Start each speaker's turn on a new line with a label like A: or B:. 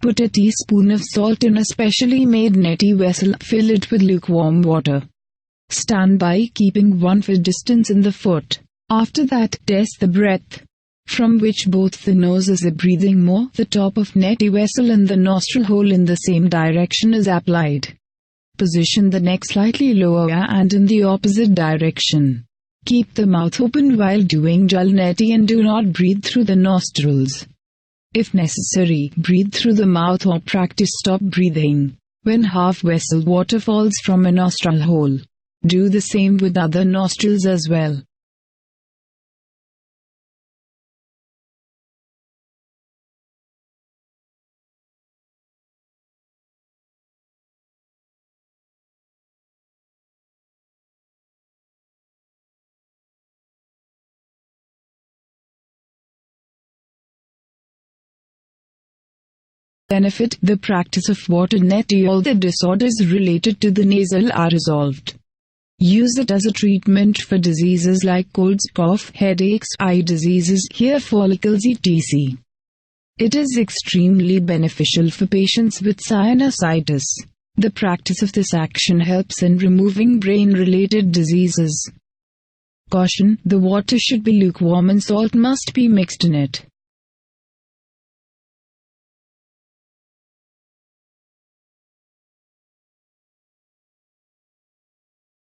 A: Put a teaspoon of salt in a specially made neti vessel, fill it with lukewarm water. Stand by, keeping 1 foot distance in the foot. After that, test the breath, from which both the noses are breathing more. The top of neti vessel and the nostril hole in the same direction is applied. Position the neck slightly lower and in the opposite direction. Keep the mouth open while doing Jal Neti and do not breathe through the nostrils. If necessary, breathe through the mouth or practice stop breathing when half vessel water falls from a nostril hole. Do the same with other nostrils as well. Benefit: the practice of water neti, all the disorders related to the nasal are resolved. Use it as a treatment for diseases like colds, cough, headaches, eye diseases, hair follicles, etc. It is extremely beneficial for patients with sinusitis. The practice of this action helps in removing brain-related diseases. Caution: the water should be lukewarm and salt must be mixed in it.